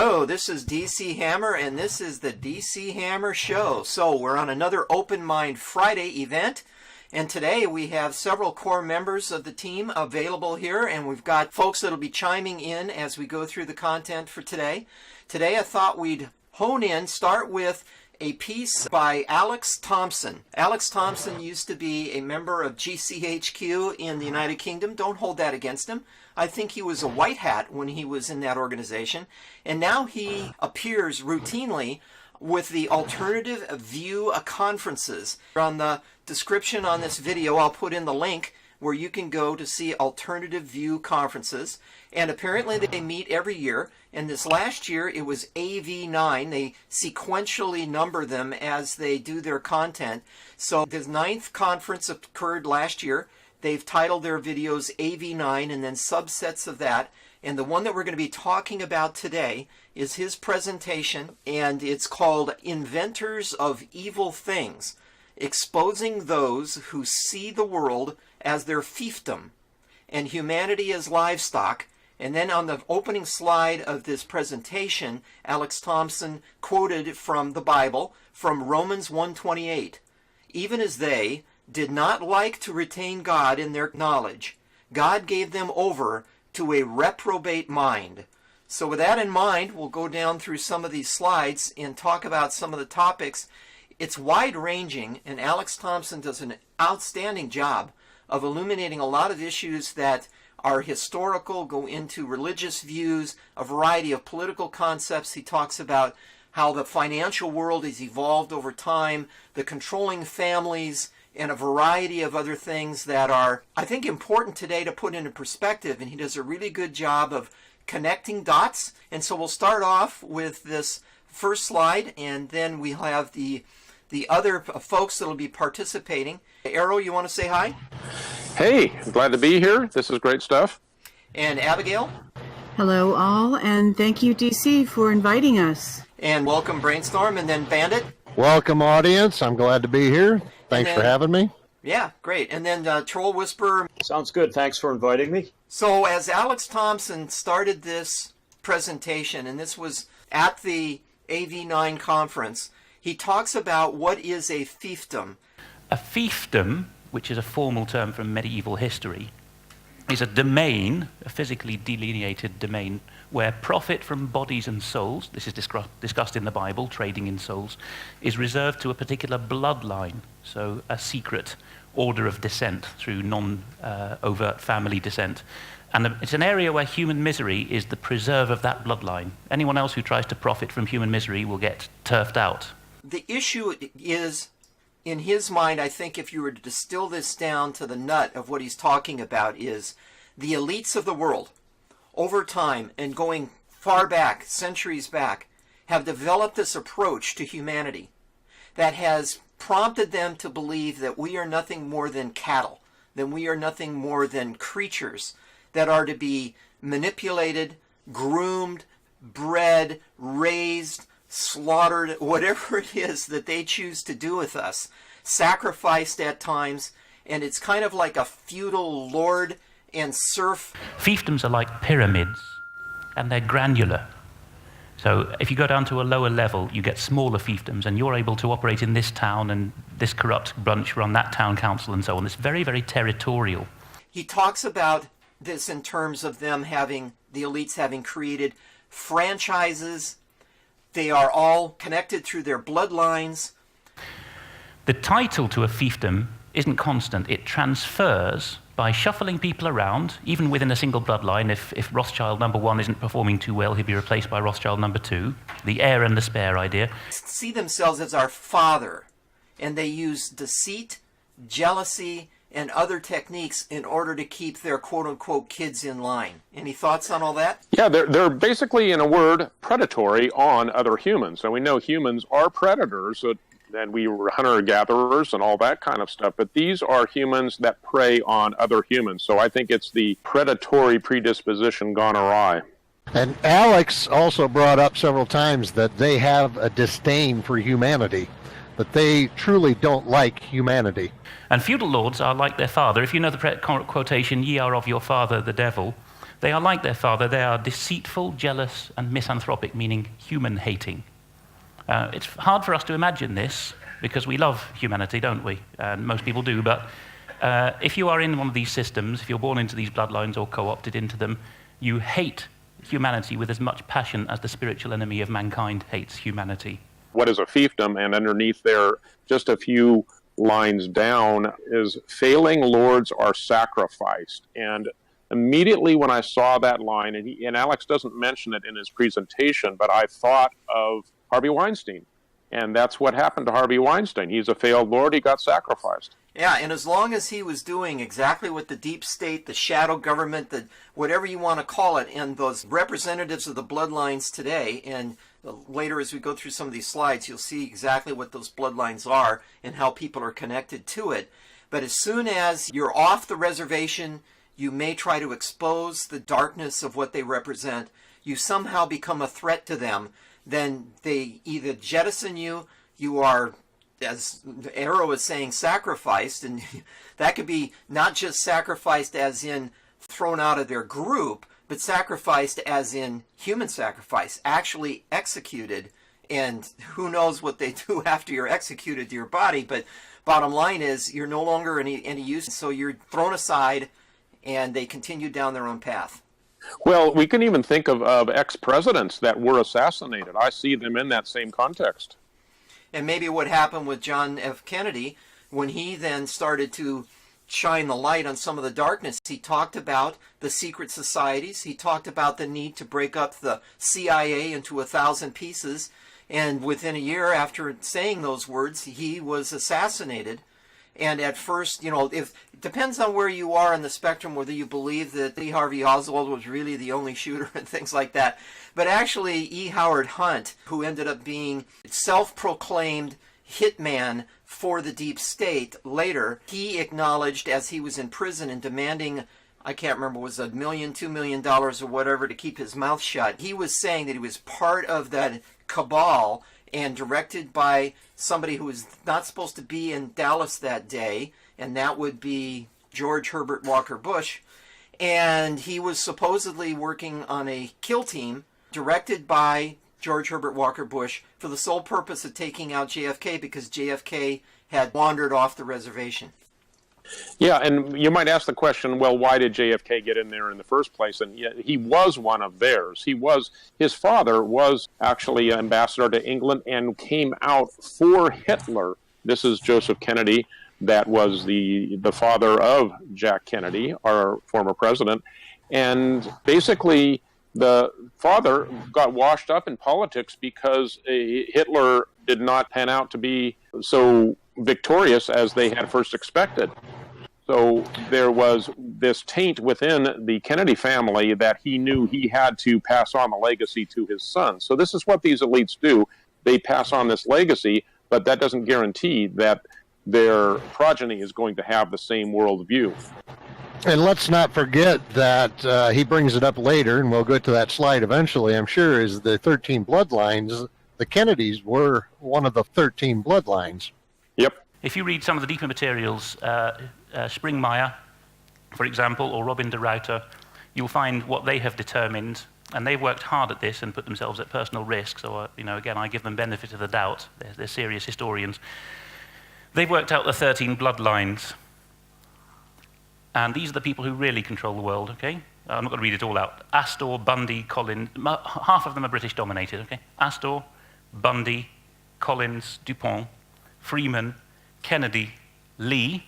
Hello, this is DC Hammer, and this is the DC Hammer Show. So we're on another Open Mind Friday event, and today we have several core members of the team available here, and we've got folks that'll be chiming in as we go through the content for today. Today I thought we'd start with a piece by Alex Thompson. Alex Thompson used to be a member of GCHQ in the United Kingdom. Don't hold that against him. I think he was a white hat when he was in that organization, and now he appears routinely with the Alternative View conferences. On the description on this video, I'll put in the link where you can go to see Alternative View conferences, and apparently they meet every year, and this last year it was AV9. They sequentially number them as they do their content. So the 9th conference occurred last year. They've titled their videos AV9 and then subsets of that. And the one that we're going to be talking about today is his presentation, and it's called Inventors of Evil Things, Exposing Those Who See the World as Their Fiefdom and Humanity as Livestock. And then on the opening slide of this presentation, Alex Thompson quoted from the Bible, from Romans 1:28. Even as they did not like to retain God in their knowledge, God gave them over to a reprobate mind. So with that in mind, we'll go down through some of these slides and talk about some of the topics. It's wide-ranging, and Alex Thompson does an outstanding job of illuminating a lot of issues that are historical, go into religious views, a variety of political concepts. He talks about how the financial world has evolved over time, the controlling families, and a variety of other things that are, I think, important today to put into perspective. And he does a really good job of connecting dots. And so we'll start off with this first slide, and then we'll have the other folks that will be participating. Arrow, you want to say hi? Hey, I'm glad to be here. This is great stuff. And Abigail? Hello all, and thank you, DC, for inviting us. And welcome, Brainstorm. And then Bandit? Welcome, audience. I'm glad to be here. Thanks for having me. Yeah, great. And then Troll Whisperer. Sounds good. Thanks for inviting me. So as Alex Thompson started this presentation, and this was at the AV9 conference, he talks about what is a fiefdom. A fiefdom, which is a formal term from medieval history, is a domain, a physically delineated domain, where profit from bodies and souls, this is discussed in the Bible, trading in souls, is reserved to a particular bloodline, so a secret order of descent through non-overt family descent. And it's an area where human misery is the preserve of that bloodline. Anyone else who tries to profit from human misery will get turfed out. The issue is, in his mind, I think if you were to distill this down to the nut of what he's talking about, is the elites of the world, over time and going far back, centuries back, have developed this approach to humanity that has prompted them to believe that we are nothing more than cattle, that we are nothing more than creatures that are to be manipulated, groomed, bred, raised, slaughtered, whatever it is that they choose to do with us, sacrificed at times, and it's kind of like a feudal lord and serf. Fiefdoms are like pyramids, and they're granular. So if you go down to a lower level, you get smaller fiefdoms, and you're able to operate in this town, and this corrupt bunch run that town council, and so on. It's very, very territorial. He talks about this in terms of them having, the elites having created franchises. They are all connected through their bloodlines. The title to a fiefdom isn't constant. It transfers by shuffling people around, even within a single bloodline. If Rothschild number 1 isn't performing too well, he'll be replaced by Rothschild number 2, the heir and the spare idea. See themselves as our father, and they use deceit, jealousy, and other techniques in order to keep their quote-unquote kids in line. Any thoughts on all that? Yeah, they're basically, in a word, predatory on other humans. And we know humans are predators, and we were hunter-gatherers and all that kind of stuff. But these are humans that prey on other humans. So I think it's the predatory predisposition gone awry. And Alex also brought up several times that they have a disdain for humanity, that they truly don't like humanity. And feudal lords are like their father. If you know the quotation, "Ye are of your father, the devil," They are like their father. They are deceitful, jealous, and misanthropic, meaning human-hating. It's hard for us to imagine this because we love humanity, don't we? And most people do, but if you are in one of these systems, if you're born into these bloodlines or co-opted into them, you hate humanity with as much passion as the spiritual enemy of mankind hates humanity. What is a fiefdom? And underneath there, just a few lines down, is failing lords are sacrificed. And immediately when I saw that line, and Alex doesn't mention it in his presentation, but I thought of Harvey Weinstein. And that's what happened to Harvey Weinstein. He's a failed lord. He got sacrificed. Yeah, and as long as he was doing exactly what the deep state, the shadow government, the whatever you want to call it, and those representatives of the bloodlines today, and later as we go through some of these slides, you'll see exactly what those bloodlines are and how people are connected to it. But as soon as you're off the reservation, you may try to expose the darkness of what they represent. You somehow become a threat to them. Then they either jettison you, you are, as Arrow is saying, sacrificed, and that could be not just sacrificed as in thrown out of their group, but sacrificed as in human sacrifice, actually executed, and who knows what they do after you're executed to your body, but bottom line is you're no longer any use, so you're thrown aside, and they continue down their own path. Well, we can even think of ex-presidents that were assassinated. I see them in that same context. And maybe what happened with John F. Kennedy, when he then started to shine the light on some of the darkness, he talked about the secret societies. He talked about the need to break up the CIA into 1,000 pieces. And within a year after saying those words, he was assassinated. And at first, it depends on where you are in the spectrum, whether you believe that E. Harvey Oswald was really the only shooter and things like that. But actually, E. Howard Hunt, who ended up being self-proclaimed hitman for the deep state later, he acknowledged as he was in prison and demanding, I can't remember, was $1 million, $2 million or whatever to keep his mouth shut. He was saying that he was part of that cabal and directed by somebody who was not supposed to be in Dallas that day, and that would be George Herbert Walker Bush. And he was supposedly working on a kill team directed by George Herbert Walker Bush for the sole purpose of taking out JFK because JFK had wandered off the reservation. Yeah, and you might ask the question, well, why did JFK get in there in the first place? And he was one of theirs. His father was actually an ambassador to England and came out for Hitler. This is Joseph Kennedy, that was the father of Jack Kennedy, our former president. And basically, the father got washed up in politics because Hitler did not pan out to be so victorious as they had first expected. So there was this taint within the Kennedy family that he knew he had to pass on the legacy to his son. So this is what these elites do. They pass on this legacy, but that doesn't guarantee that their progeny is going to have the same worldview. And let's not forget that he brings it up later, and we'll go to that slide eventually, I'm sure, is the 13 bloodlines. The Kennedys were one of the 13 bloodlines. Yep. If you read some of the deeper materials, Springmeier, for example, or Robin de Ruyter, you'll find what they have determined, and they've worked hard at this and put themselves at personal risk. So, again, I give them benefit of the doubt. They're serious historians. They've worked out the 13 bloodlines, and these are the people who really control the world, okay? I'm not going to read it all out. Astor, Bundy, Collins, half of them are British-dominated, okay? Astor, Bundy, Collins, Dupont, Freeman, Kennedy, Lee.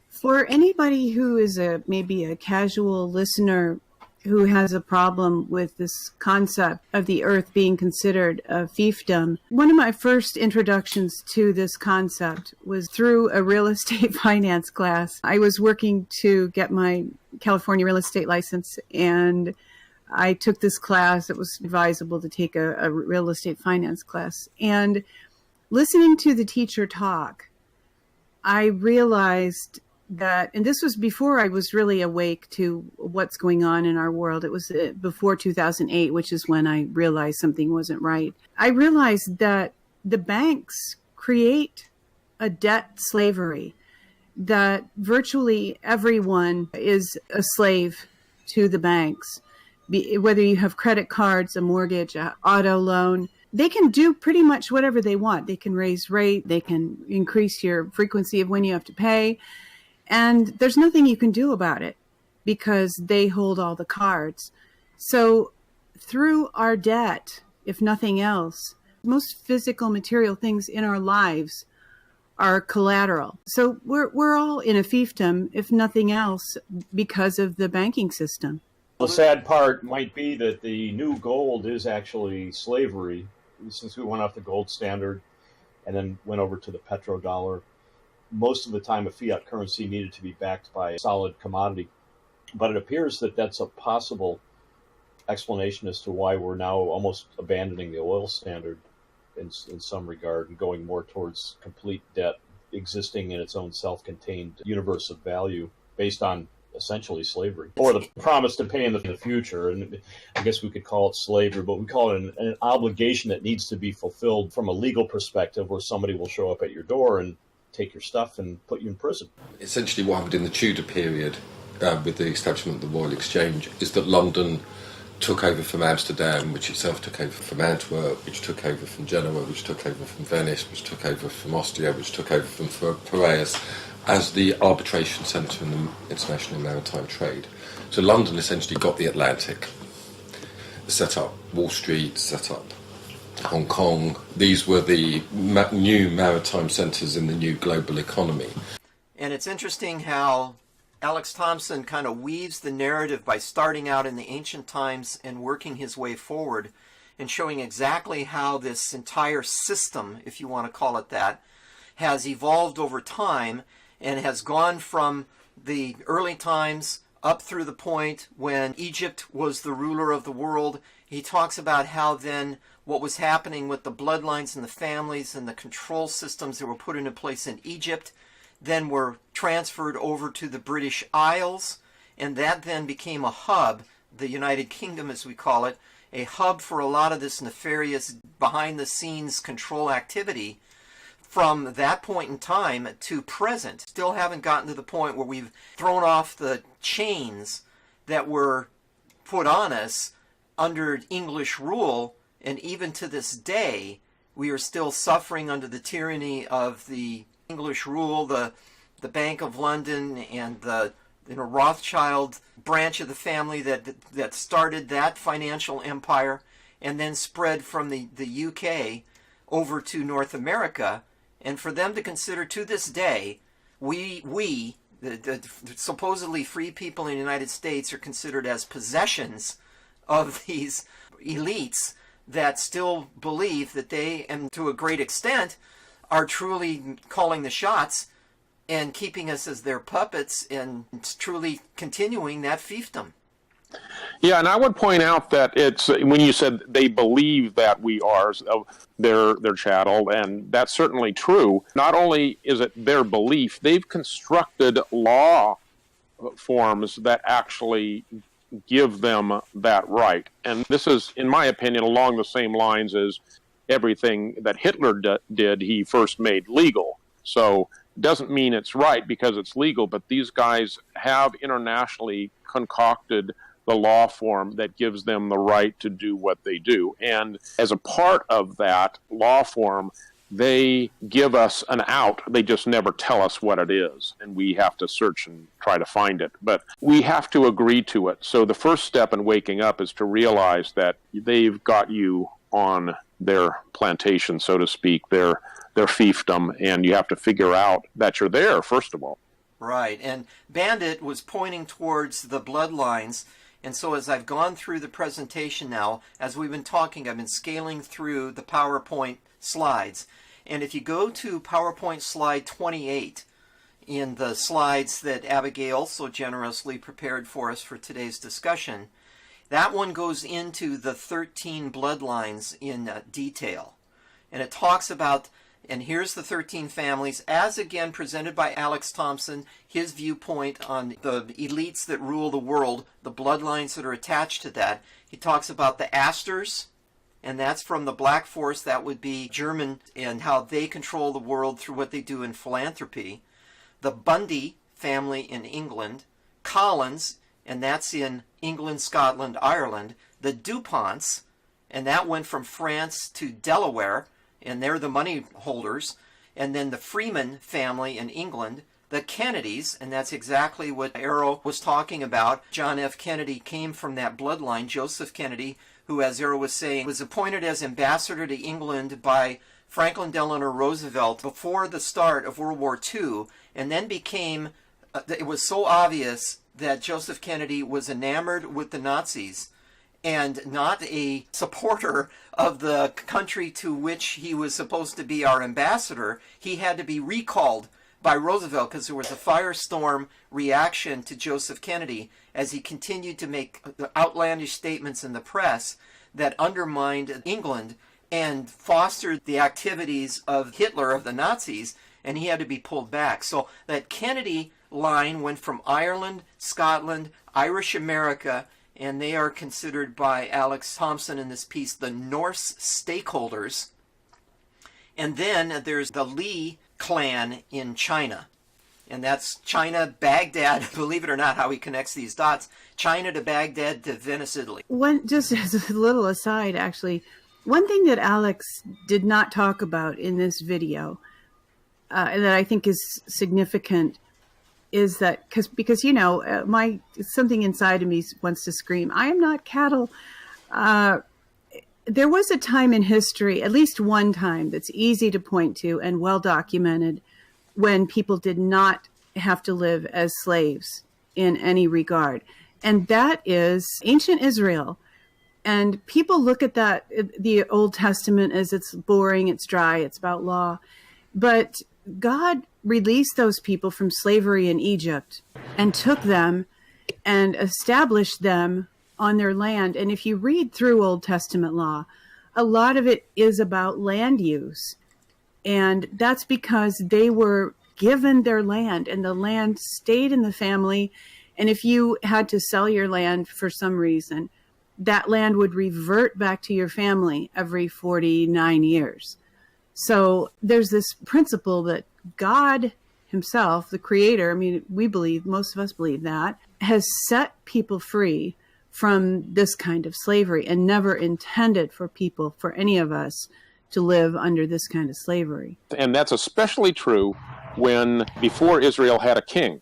For anybody who is maybe a casual listener who has a problem with this concept of the earth being considered a fiefdom, one of my first introductions to this concept was through a real estate finance class. I was working to get my California real estate license, and I took this class. It was advisable to take a real estate finance class. And listening to the teacher talk, I realized that, and this was before I was really awake to what's going on in our world. It was before 2008, which is when I realized something wasn't right. I realized that the banks create a debt slavery, that virtually everyone is a slave to the banks, whether you have credit cards, a mortgage, an auto loan. They can do pretty much whatever they want. They can raise rate, they can increase your frequency of when you have to pay, and there's nothing you can do about it because they hold all the cards. So through our debt, if nothing else, most physical material things in our lives are collateral. So we're all in a fiefdom, if nothing else, because of the banking system. The sad part might be that the new gold is actually slavery. Since we went off the gold standard and then went over to the petrodollar, most of the time a fiat currency needed to be backed by a solid commodity. But it appears that that's a possible explanation as to why we're now almost abandoning the oil standard in some regard and going more towards complete debt existing in its own self-contained universe of value based on essentially slavery, or the promise to pay in the future. And I guess we could call it slavery, but we call it an obligation that needs to be fulfilled from a legal perspective, where somebody will show up at your door and take your stuff and put you in prison. Essentially what happened in the Tudor period with the establishment of the Royal Exchange is that London took over from Amsterdam, which itself took over from Antwerp, which took over from Genoa, which took over from Venice, which took over from Ostia, which took over from Piraeus, as the arbitration centre in the international maritime trade. So London essentially got the Atlantic, set up Wall Street, set up Hong Kong. These were the new maritime centres in the new global economy. And it's interesting how Alex Thompson kind of weaves the narrative by starting out in the ancient times and working his way forward and showing exactly how this entire system, if you want to call it that, has evolved over time and has gone from the early times up through the point when Egypt was the ruler of the world. He talks about how then what was happening with the bloodlines and the families and the control systems that were put into place in Egypt then were transferred over to the British Isles, and that then became a hub, the United Kingdom as we call it, a hub for a lot of this nefarious behind-the-scenes control activity. From that point in time to present, still haven't gotten to the point where we've thrown off the chains that were put on us under English rule, and even to this day, we are still suffering under the tyranny of the English rule, the Bank of London and the Rothschild branch of the family that started that financial empire and then spread from the UK over to North America. And for them to consider to this day, the supposedly free people in the United States are considered as possessions of these elites that still believe that they, and to a great extent, are truly calling the shots and keeping us as their puppets and truly continuing that fiefdom. Yeah, and I would point out that it's when you said they believe that we are their chattel, and that's certainly true. Not only is it their belief, they've constructed law forms that actually give them that right. And this is, in my opinion, along the same lines as everything that Hitler did, he first made legal. So it doesn't mean it's right because it's legal, but these guys have internationally concocted the law form that gives them the right to do what they do. And as a part of that law form, they give us an out. They just never tell us what it is, and we have to search and try to find it. But we have to agree to it. So the first step in waking up is to realize that they've got you on their plantation, so to speak, their fiefdom, and you have to figure out that you're there, first of all. Right, and Bandit was pointing towards the bloodlines. And so as I've gone through the presentation now, as we've been talking, I've been scaling through the PowerPoint slides. And if you go to PowerPoint slide 28, in the slides that Abigail so generously prepared for us for today's discussion, that one goes into the 13 bloodlines in detail. And it talks about, and here's the 13 families, as again presented by Alex Thompson, his viewpoint on the elites that rule the world, the bloodlines that are attached to that. He talks about the Astors, and that's from the Black Force, that would be German, and how they control the world through what they do in philanthropy. The Bundy family in England, Collins and that's in England, Scotland, Ireland. The DuPonts, and that went from France to Delaware, and they're the money holders. And then the Freeman family in England, the Kennedys, and that's exactly what Arrow was talking about. John F. Kennedy came from that bloodline. Joseph Kennedy, who, as Arrow was saying, was appointed as ambassador to England by Franklin Delano Roosevelt before the start of World War II, and then became, it was so obvious that Joseph Kennedy was enamored with the Nazis and not a supporter of the country to which he was supposed to be our ambassador. He had to be recalled by Roosevelt because there was a firestorm reaction to Joseph Kennedy as he continued to make outlandish statements in the press that undermined England and fostered the activities of Hitler, of the Nazis, and he had to be pulled back. So that Kennedy line went from Ireland, Scotland, Irish America, and they are considered by Alex Thompson in this piece the Norse stakeholders. And then there's the Li clan in China. And that's China, Baghdad, believe it or not how he connects these dots, China to Baghdad to Venice, Italy. Just as a little aside, actually, one thing that Alex did not talk about in this video that I think is significant is that because something inside of me wants to scream, I am not cattle. There was a time in history, at least one time that's easy to point to and well documented, when people did not have to live as slaves in any regard. And that is ancient Israel. And people look at that, the Old Testament, as it's boring, it's dry, it's about law. But God released those people from slavery in Egypt and took them and established them on their land. And if you read through Old Testament law, a lot of it is about land use. And that's because they were given their land and the land stayed in the family. And if you had to sell your land for some reason, that land would revert back to your family every 49 years. So there's this principle that God himself, the creator, I mean, we believe, most of us believe that, has set people free from this kind of slavery and never intended for people, for any of us, to live under this kind of slavery. And that's especially true before Israel had a king.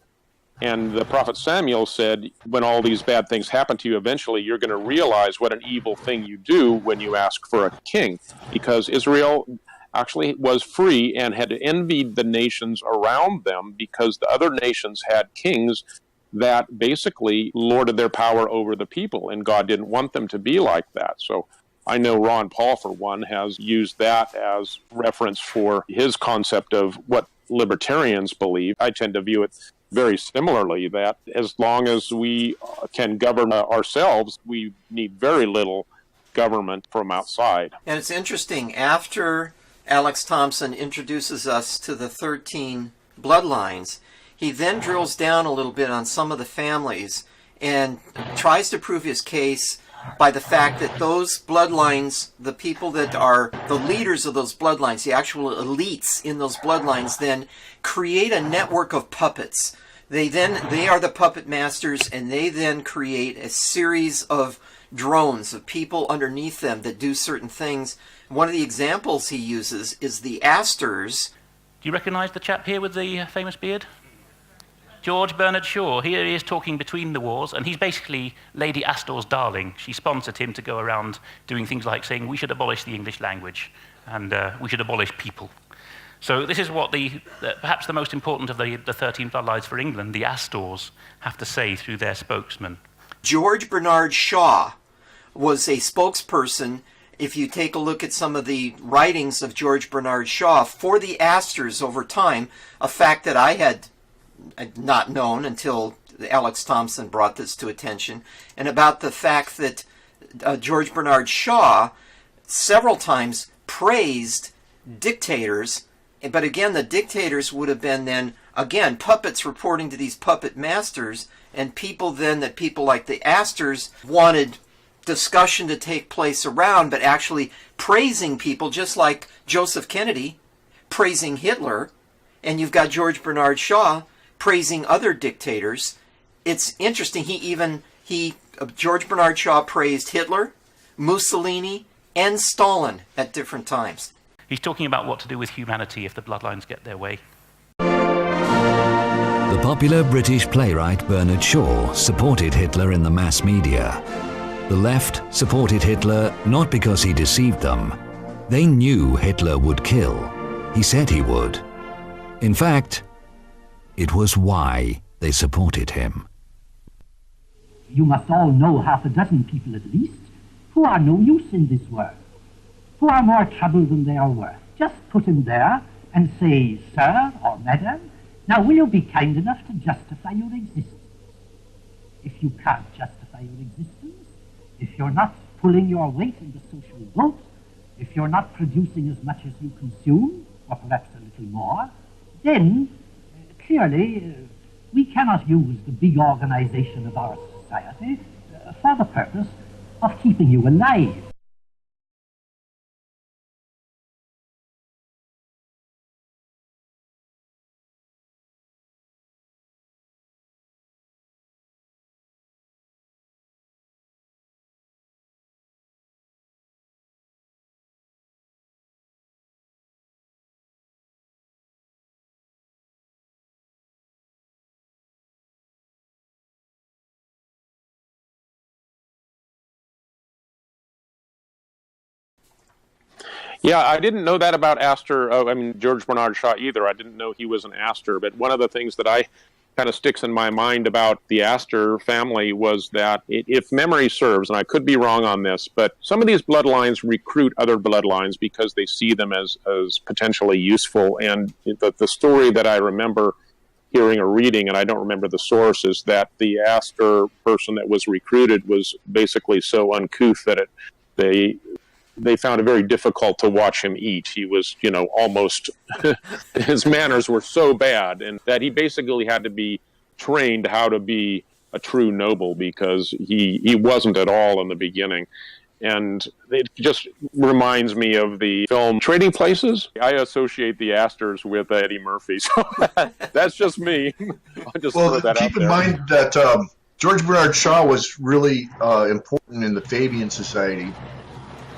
And the prophet Samuel said, when all these bad things happen to you, eventually you're going to realize what an evil thing you do when you ask for a king. Because Israel actually was free and had envied the nations around them because the other nations had kings that basically lorded their power over the people, and God didn't want them to be like that. So I know Ron Paul, for one, has used that as reference for his concept of what libertarians believe. I tend to view it very similarly, that as long as we can govern ourselves, we need very little government from outside. And it's interesting, after Alex Thompson introduces us to the 13 bloodlines, he then drills down a little bit on some of the families and tries to prove his case by the fact that those bloodlines, the people that are the leaders of those bloodlines, the actual elites in those bloodlines, then create a network of puppets. They are the puppet masters, and they then create a series of drones of people underneath them that do certain things. One of the examples he uses is the Astors. Do you recognize the chap here with the famous beard? George Bernard Shaw. Here he is talking between the wars, and he's basically Lady Astor's darling. She sponsored him to go around doing things like saying we should abolish the English language and we should abolish people. So this is what perhaps the most important of the 13 bloodlines for England, the Astors, have to say through their spokesman. George Bernard Shaw was a spokesperson. If you take a look at some of the writings of George Bernard Shaw for the Astors over time, a fact that I had not known until Alex Thompson brought this to attention, and about the fact that George Bernard Shaw several times praised dictators, but again, the dictators would have been then, again, puppets reporting to these puppet masters, and people like the Astors wanted discussion to take place around, but actually praising people, just like Joseph Kennedy praising Hitler, and you've got George Bernard Shaw praising other dictators, it's interesting. George Bernard Shaw praised Hitler, Mussolini, and Stalin at different times. He's talking about what to do with humanity if the bloodlines get their way. The popular British playwright Bernard Shaw supported Hitler in the mass media. The left supported Hitler not because he deceived them. They knew Hitler would kill. He said he would. In fact, it was why they supported him. You must all know half a dozen people at least who are no use in this world, who are more trouble than they are worth. Just put him there and say, sir or madam, now will you be kind enough to justify your existence? If you can't justify your existence, if you're not pulling your weight in the social vote, if you're not producing as much as you consume, or perhaps a little more, then clearly we cannot use the big organization of our society for the purpose of keeping you alive. Yeah, I didn't know that about George Bernard Shaw either. I didn't know he was an Astor. But one of the things that I kind of sticks in my mind about the Astor family was that, if memory serves, and I could be wrong on this, but some of these bloodlines recruit other bloodlines because they see them as potentially useful. And the story that I remember hearing or reading, and I don't remember the source, is that the Astor person that was recruited was basically so uncouth that they found it very difficult to watch him eat. He was, almost, his manners were so bad, and that he basically had to be trained how to be a true noble, because he wasn't at all in the beginning. And it just reminds me of the film Trading Places. I associate the Astors with Eddie Murphy, so that's just me. I'll just throw that out there. Keep in mind that George Bernard Shaw was really important in the Fabian Society.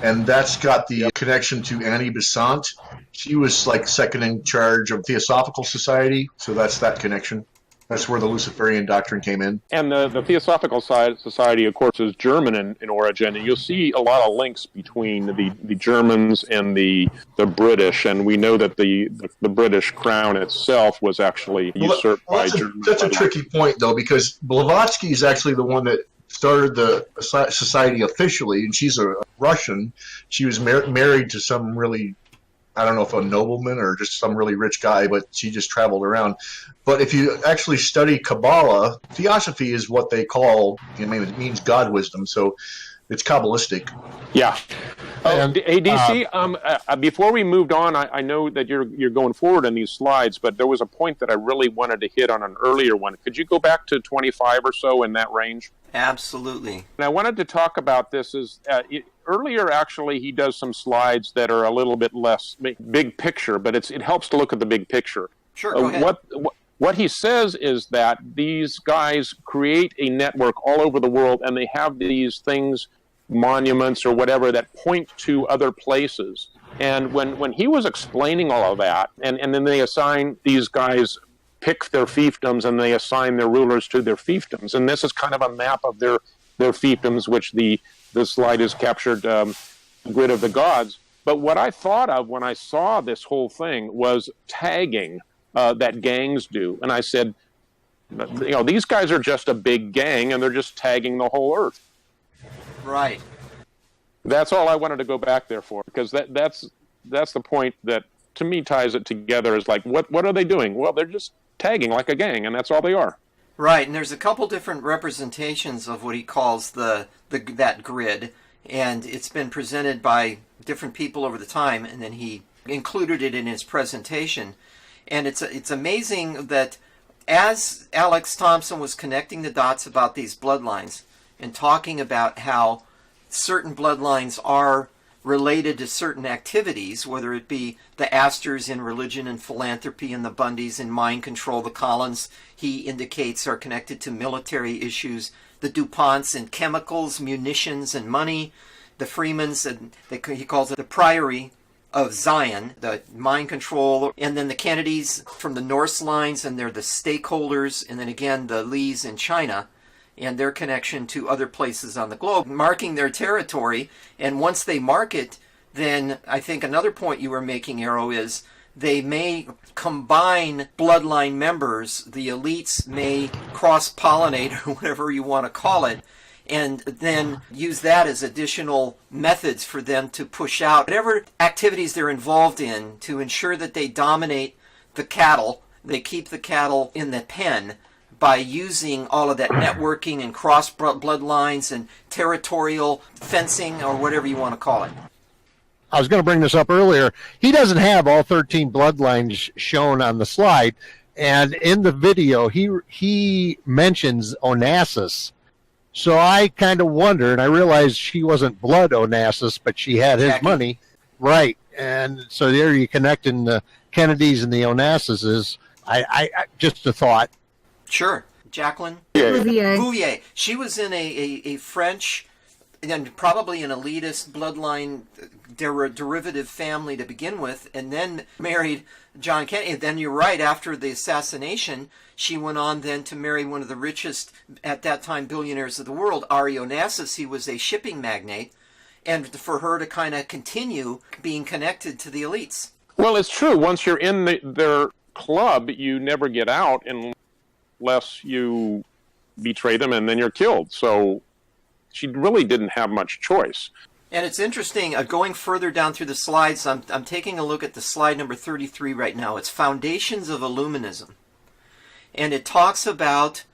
And that's got the connection to Annie Besant. She was like second in charge of Theosophical Society, so that's that connection. That's where the Luciferian doctrine came in. And the Theosophical Society, of course, is German in origin, and you'll see a lot of links between the Germans and the British, and we know that the British crown itself was actually usurped by Germans. That's a tricky point, though, because Blavatsky is actually the one that started the society officially, and she's a Russian. She was married to some really, I don't know if a nobleman or just some really rich guy, but she just traveled around. But if you actually study Kabbalah, theosophy is what they call, it means God wisdom, so it's Kabbalistic. Yeah. ADC, before we moved on, I know that you're going forward in these slides, but there was a point that I really wanted to hit on an earlier one. Could you go back to 25 or so in that range? Absolutely. And I wanted to talk about this. Earlier, actually, he does some slides that are a little bit less big picture, but it helps to look at the big picture. Sure, go ahead. What he says is that these guys create a network all over the world, and they have these things, monuments or whatever, that point to other places. And when he was explaining all of that, and then they assign, these guys pick their fiefdoms and they assign their rulers to their fiefdoms. And this is kind of a map of their fiefdoms, which the slide is captured, Grid of the Gods. But what I thought of when I saw this whole thing was tagging that gangs do. And I said, these guys are just a big gang, and they're just tagging the whole earth. Right. That's all I wanted to go back there for, because that's the point that, to me, ties it together. Is like, what are they doing? Well, they're just tagging like a gang, and that's all they are. Right, and there's a couple different representations of what he calls that grid, and it's been presented by different people over the time, and then he included it in his presentation. And it's amazing that as Alex Thompson was connecting the dots about these bloodlines and talking about how certain bloodlines are related to certain activities, whether it be the Astors in religion and philanthropy and the Bundys in mind control. The Collins, he indicates, are connected to military issues. The DuPonts in chemicals, munitions, and money. The Freemans, he calls it the Priory of Zion, the mind control. And then the Kennedys from the Norse lines, and they're the stakeholders. And then again, the Lees in China and their connection to other places on the globe, marking their territory. And once they mark it, then I think another point you were making, Arrow, is they may combine bloodline members. The elites may cross-pollinate, or whatever you want to call it, and then use that as additional methods for them to push out whatever activities they're involved in to ensure that they dominate the cattle. They keep the cattle in the pen by using all of that networking and cross bloodlines and territorial fencing, or whatever you want to call it. I was going to bring this up earlier. He doesn't have all 13 bloodlines shown on the slide. And in the video, he mentions Onassis. So I kind of wondered, I realized she wasn't blood Onassis, but she had his money. Right. And so there you connect in the Kennedys and the Onassises. I just a thought. Sure. Jacqueline? Bouvier. She was in a French and probably an elitist bloodline derivative family to begin with, and then married John Kennedy. And then you're right, after the assassination, she went on then to marry one of the richest, at that time, billionaires of the world, Ari Onassis. He was a shipping magnate, and for her to kind of continue being connected to the elites. Well, it's true. Once you're in their club, you never get out unless you betray them, and then you're killed. So she really didn't have much choice. And it's interesting, going further down through the slides, I'm taking a look at the slide number 33 right now. It's Foundations of Illuminism. And it talks about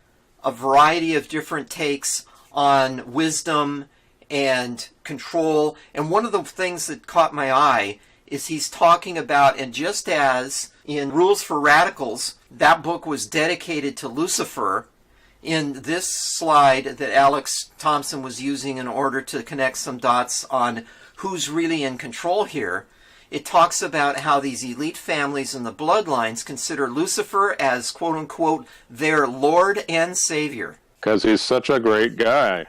a variety of different takes on wisdom and control. And one of the things that caught my eye is he's talking about, and just as in Rules for Radicals, that book was dedicated to Lucifer, in this slide that Alex Thompson was using in order to connect some dots on who's really in control here, it talks about how these elite families and the bloodlines consider Lucifer as, quote-unquote, their Lord and Savior. Because he's such a great guy.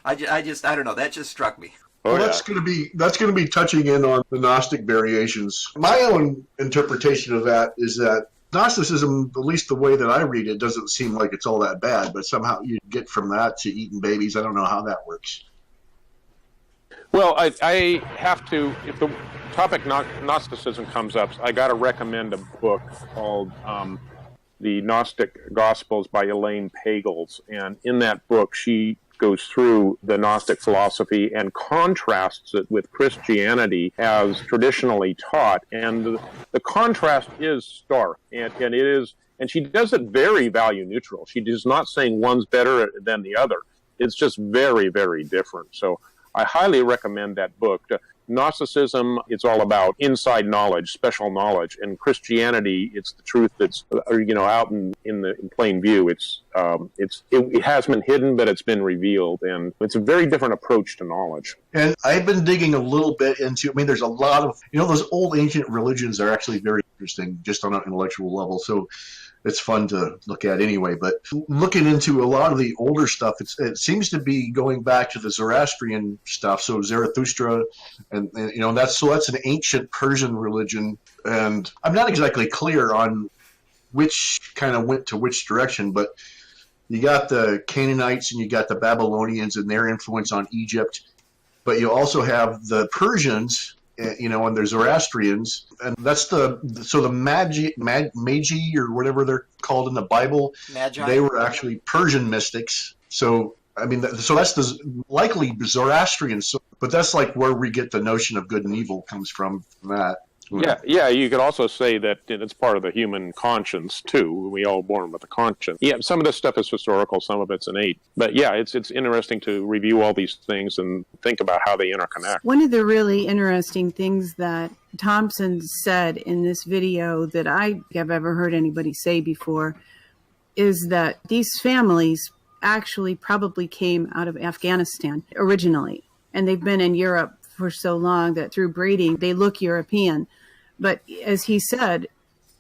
I don't know, that just struck me. Well, that's going to be touching in on the Gnostic variations. My own interpretation of that is that Gnosticism, at least the way that I read it, doesn't seem like it's all that bad, but somehow you get from that to eating babies. I don't know how that works. Well, I have to, if the topic Gnosticism comes up, I got to recommend a book called The Gnostic Gospels by Elaine Pagels. And in that book, she goes through the Gnostic philosophy and contrasts it with Christianity as traditionally taught. And the contrast is stark. And it is, and she does it very value neutral. She is not saying one's better than the other. It's just very, very different. So I highly recommend that book. Gnosticism, it's all about inside knowledge, special knowledge, and Christianity, it's the truth that's out in plain view. It has been hidden, but it's been revealed, and it's a very different approach to knowledge. And I've been digging a little bit into. I mean, there's a lot of those old ancient religions are actually very interesting, just on an intellectual level. So it's fun to look at anyway. But looking into a lot of the older stuff, it seems to be going back to the Zoroastrian stuff. So Zarathustra, and that's an ancient Persian religion. And I'm not exactly clear on which kind of went to which direction, but you got the Canaanites and you got the Babylonians and their influence on Egypt. But you also have the Persians, and there's Zoroastrians, and that's the Magi or whatever they're called in the Bible. Magi. They were actually Persian mystics. So I mean, so that's likely Zoroastrian. But that's like where we get the notion of good and evil comes from that. Yeah. You could also say that it's part of the human conscience too. We all born with a conscience. Yeah, some of this stuff is historical, some of it's innate. But yeah, it's interesting to review all these things and think about how they interconnect. One of the really interesting things that Thompson said in this video that I have ever heard anybody say before is that these families actually probably came out of Afghanistan originally, and they've been in Europe for so long that through breeding, they look European. But as he said,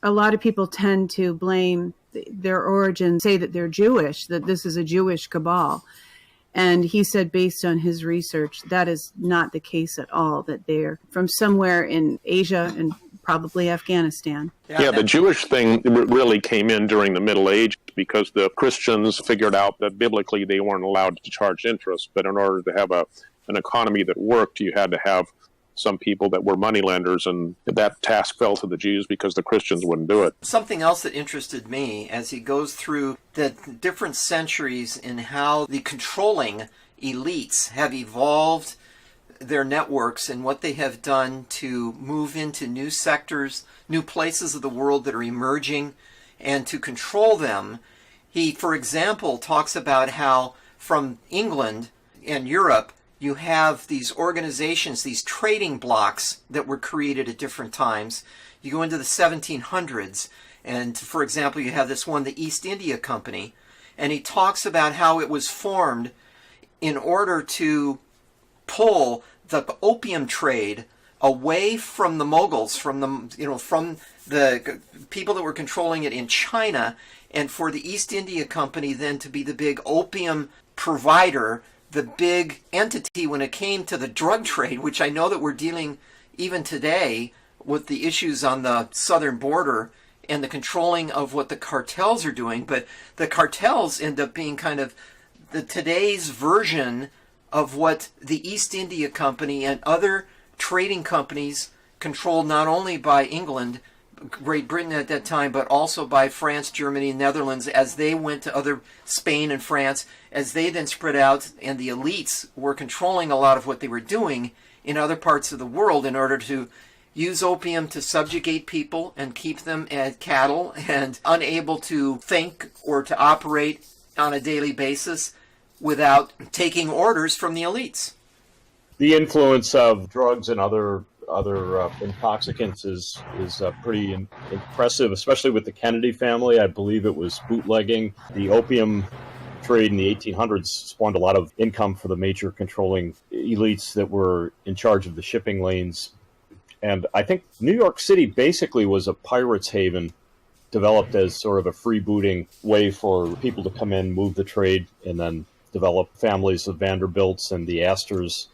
a lot of people tend to blame their origin, say that they're Jewish, that this is a Jewish cabal. And he said, based on his research, that is not the case at all, that they're from somewhere in Asia and probably Afghanistan. Yeah, the Jewish thing really came in during the Middle Ages because the Christians figured out that biblically they weren't allowed to charge interest. But in order to have an economy that worked, you had to have some people that were moneylenders, and that task fell to the Jews because the Christians wouldn't do it. Something else that interested me as he goes through the different centuries in how the controlling elites have evolved their networks and what they have done to move into new sectors, new places of the world that are emerging, and to control them. He, for example, talks about how from England and Europe, you have these organizations, these trading blocks that were created at different times. You go into the 1700s, and for example, you have this one, the East India Company, and he talks about how it was formed in order to pull the opium trade away from the Mughals, from the people that were controlling it in China, and for the East India Company then to be the big opium provider, the big entity when it came to the drug trade, which I know that we're dealing even today with the issues on the southern border and the controlling of what the cartels are doing. But the cartels end up being kind of today's version of what the East India Company and other trading companies controlled not only by England, Great Britain at that time, but also by France, Germany, and Netherlands as they went to other, Spain and France, as they then spread out, and the elites were controlling a lot of what they were doing in other parts of the world in order to use opium to subjugate people and keep them as cattle and unable to think or to operate on a daily basis without taking orders from the elites. The influence of drugs and other intoxicants is pretty impressive, especially with the Kennedy family. I believe it was bootlegging. The opium trade in the 1800s spawned a lot of income for the major controlling elites that were in charge of the shipping lanes. And I think New York City basically was a pirate's haven, developed as sort of a freebooting way for people to come in, move the trade, and then develop families of Vanderbilts and the Astors.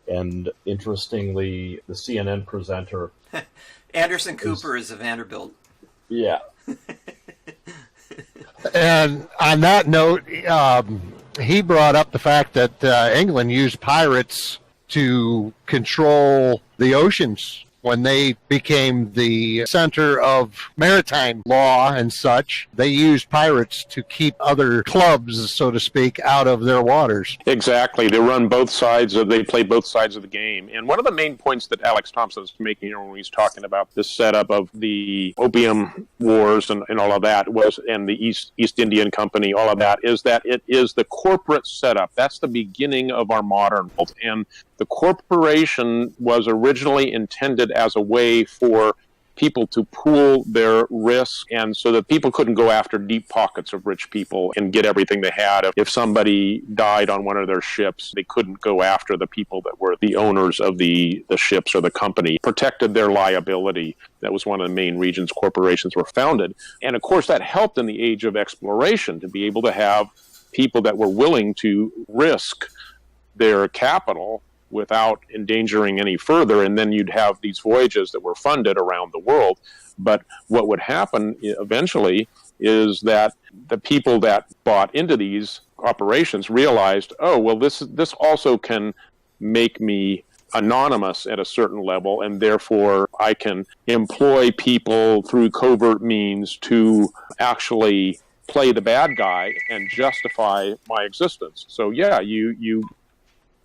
And interestingly, the CNN presenter Anderson Cooper is a Vanderbilt. Yeah. And on that note, he brought up the fact that England used pirates to control the oceans when they became the center of maritime law and such. They used pirates to keep other clubs, so to speak, out of their waters. Exactly. They play both sides of the game. And one of the main points that Alex Thompson is making here when he's talking about this setup of the opium wars and all of that and the East Indian Company, all of that, is that it is the corporate setup. That's the beginning of our modern world. And the corporation was originally intended as a way for people to pool their risk, and so that people couldn't go after deep pockets of rich people and get everything they had. If somebody died on one of their ships, they couldn't go after the people that were the owners of the ships or the company. Protected their liability. That was one of the main reasons corporations were founded. And of course that helped in the age of exploration to be able to have people that were willing to risk their capital without endangering any further, and then you'd have these voyages that were funded around the world. But what would happen eventually is that the people that bought into these operations realized, oh, well, this also can make me anonymous at a certain level, and therefore I can employ people through covert means to actually play the bad guy and justify my existence. So yeah, you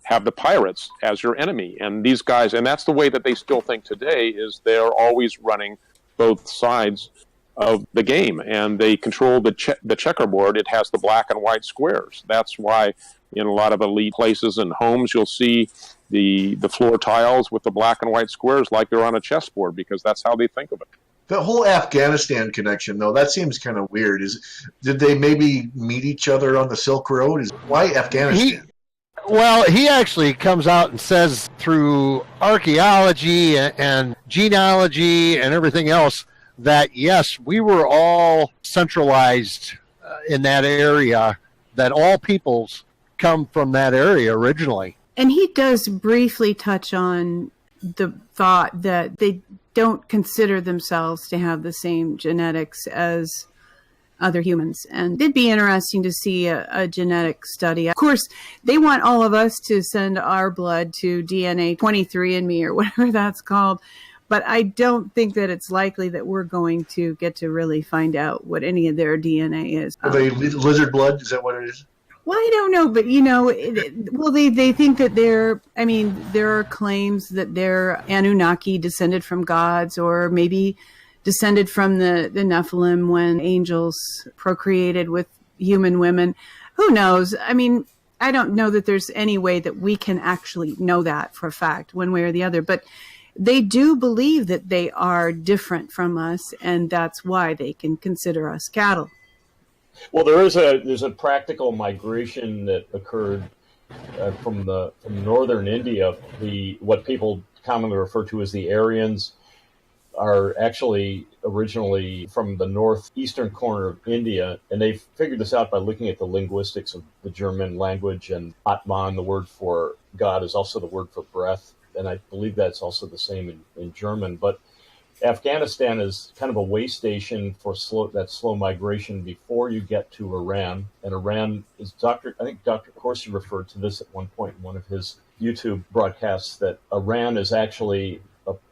have the pirates as your enemy, and these guys, and that's the way that they still think today, is they're always running both sides of the game, and they control the checkerboard. It has the black and white squares. That's why in a lot of elite places and homes you'll see the floor tiles with the black and white squares like they're on a chessboard, because that's how they think of it. The whole Afghanistan connection, though, that seems kind of weird. Did they maybe meet each other on the Silk Road? Why Afghanistan? Well, he actually comes out and says through archaeology and genealogy and everything else that, yes, we were all centralized in that area, that all peoples come from that area originally. And he does briefly touch on the thought that they don't consider themselves to have the same genetics as other humans. And it'd be interesting to see a genetic study. Of course, they want all of us to send our blood to DNA 23andMe or whatever that's called. But I don't think that it's likely that we're going to get to really find out what any of their DNA is. Are they lizard blood? Is that what it is? Well, I don't know, but they think that there are claims that they're Anunnaki descended from gods, or maybe descended from the Nephilim when angels procreated with human women. Who knows? I mean, I don't know that there's any way that we can actually know that for a fact, one way or the other, but they do believe that they are different from us, and that's why they can consider us cattle. Well, there's a practical migration that occurred from northern India. What people commonly refer to as the Aryans are actually originally from the northeastern corner of India, and they figured this out by looking at the linguistics of the German language, and Atman, the word for God, is also the word for breath, and I believe that's also the same in German. But Afghanistan is kind of a way station for slow migration before you get to Iran, and Iran is I think Dr. Corsi referred to this at one point in one of his YouTube broadcasts, that Iran is actually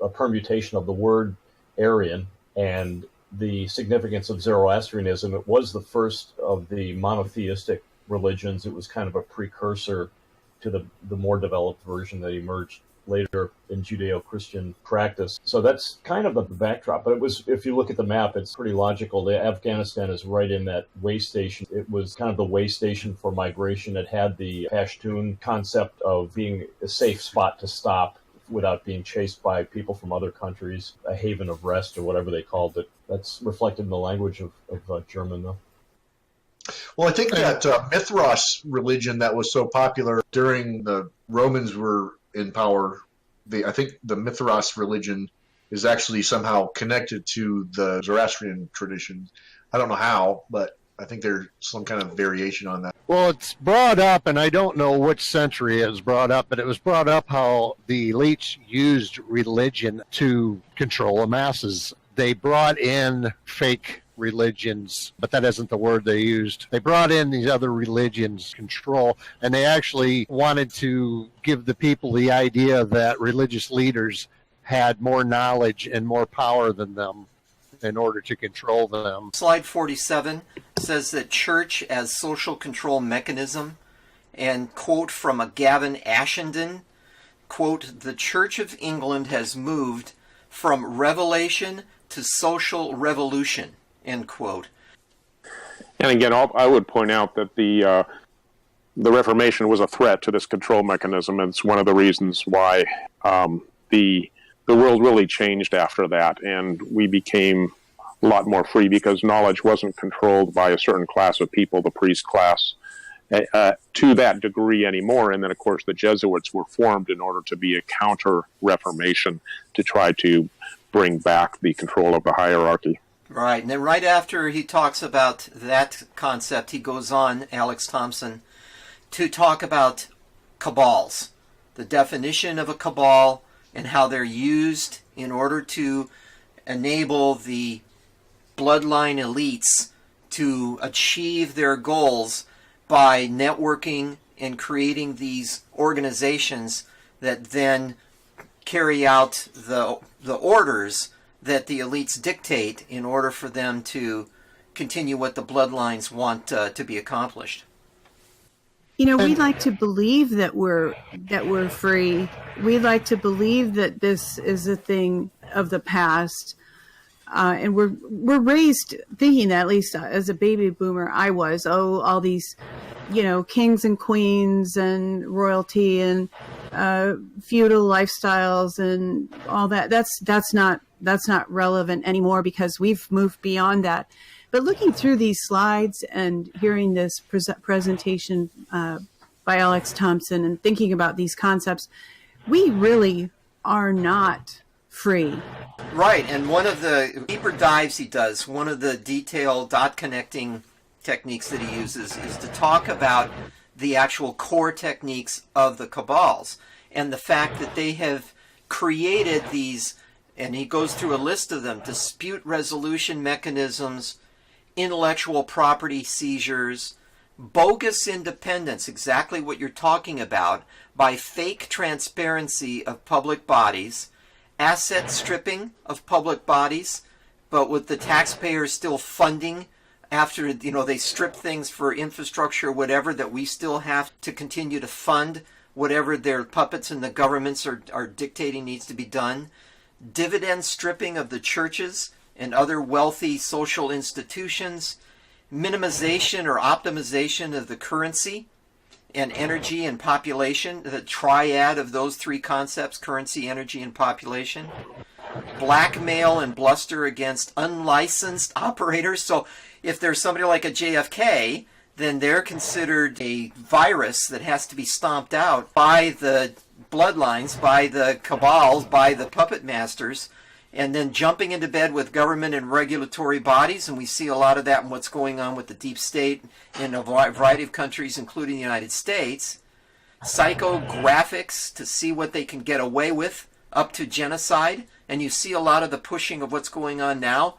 a permutation of the word Aryan and the significance of Zoroastrianism. It was the first of the monotheistic religions. It was kind of a precursor to the more developed version that emerged later in Judeo-Christian practice. So that's kind of the backdrop. But if you look at the map, it's pretty logical. Afghanistan is right in that way station. It was kind of the way station for migration. It had the Pashtun concept of being a safe spot to stop without being chased by people from other countries, a haven of rest or whatever they called it. That's reflected in the language of German, though. Well, I think that Mithras religion that was so popular during the Romans were in power, I think the Mithras religion is actually somehow connected to the Zoroastrian tradition. I don't know how, but I think there's some kind of variation on that. Well, it's brought up, and I don't know which century it was brought up, but it was brought up how the elites used religion to control the masses. They brought in fake religions, but that isn't the word they used. They brought in these other religions control, and they actually wanted to give the people the idea that religious leaders had more knowledge and more power than them in order to control them. Slide 47 says that church as social control mechanism, and quote from a Gavin Ashenden, quote, "The Church of England has moved from revelation to social revolution," end quote. And again, I would point out that the Reformation was a threat to this control mechanism. And it's one of the reasons why the world really changed after that, and we became a lot more free because knowledge wasn't controlled by a certain class of people, the priest class, to that degree anymore. And then, of course, the Jesuits were formed in order to be a counter-Reformation to try to bring back the control of the hierarchy. Right, and then right after he talks about that concept, he goes on, Alex Thompson, to talk about cabals, the definition of a cabal, and how they're used in order to enable the bloodline elites to achieve their goals by networking and creating these organizations that then carry out the orders that the elites dictate in order for them to continue what the bloodlines want to be accomplished. You know, we like to believe that we're free. We like to believe that this is a thing of the past, and we're raised thinking that. At least as a baby boomer, I was. Oh, all these, kings and queens and royalty and feudal lifestyles and all that. That's not relevant anymore because we've moved beyond that. But looking through these slides and hearing this presentation by Alex Thompson and thinking about these concepts, we really are not free. Right, and one of the deeper dives he does, one of the detailed dot connecting techniques that he uses is to talk about the actual core techniques of the cabals and the fact that they have created these, and he goes through a list of them: dispute resolution mechanisms, intellectual property seizures, bogus independence, exactly what you're talking about, by fake transparency of public bodies, asset stripping of public bodies, but with the taxpayers still funding after, they strip things for infrastructure or whatever, that we still have to continue to fund whatever their puppets and the governments are dictating needs to be done. Dividend stripping of the churches and other wealthy social institutions. Minimization or optimization of the currency and energy and population, the triad of those three concepts: currency, energy, and population. Blackmail and bluster against unlicensed operators. So if there's somebody like a JFK, then they're considered a virus that has to be stomped out by the bloodlines, by the cabals, by the puppet masters, and then jumping into bed with government and regulatory bodies. And we see a lot of that in what's going on with the deep state in a variety of countries, including the United States. Psychographics to see what they can get away with, up to genocide. And you see a lot of the pushing of what's going on now,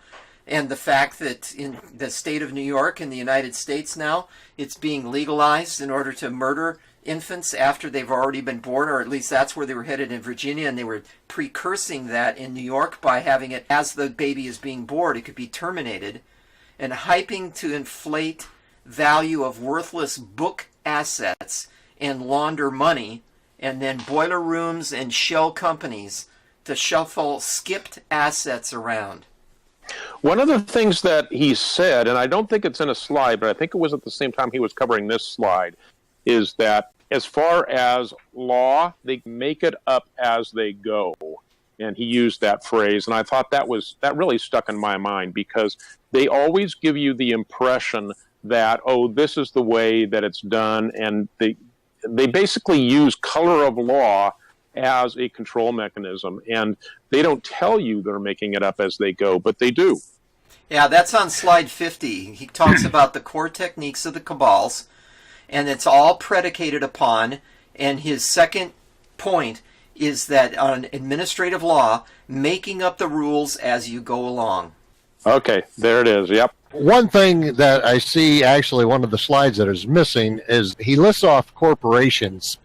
and the fact that in the state of New York in the United States now, it's being legalized in order to murder infants after they've already been born, or at least that's where they were headed in Virginia, and they were precursing that in New York by having it as the baby is being born, it could be terminated, and hyping to inflate value of worthless book assets and launder money, and then boiler rooms and shell companies to shuffle skipped assets around. One of the things that he said, and I don't think it's in a slide, but I think it was at the same time he was covering this slide, is that as far as law, they make it up as they go. And he used that phrase, and I thought that really stuck in my mind, because they always give you the impression that, this is the way that it's done, and they basically use color of law as a control mechanism, and they don't tell you they're making it up as they go, but they do. Yeah, that's on slide 50. He talks about the core techniques of the cabals, and it's all predicated upon, and his second point is that on administrative law, making up the rules as you go along. Okay, there it is, yep. One thing that I see, actually one of the slides that is missing, is he lists off corporations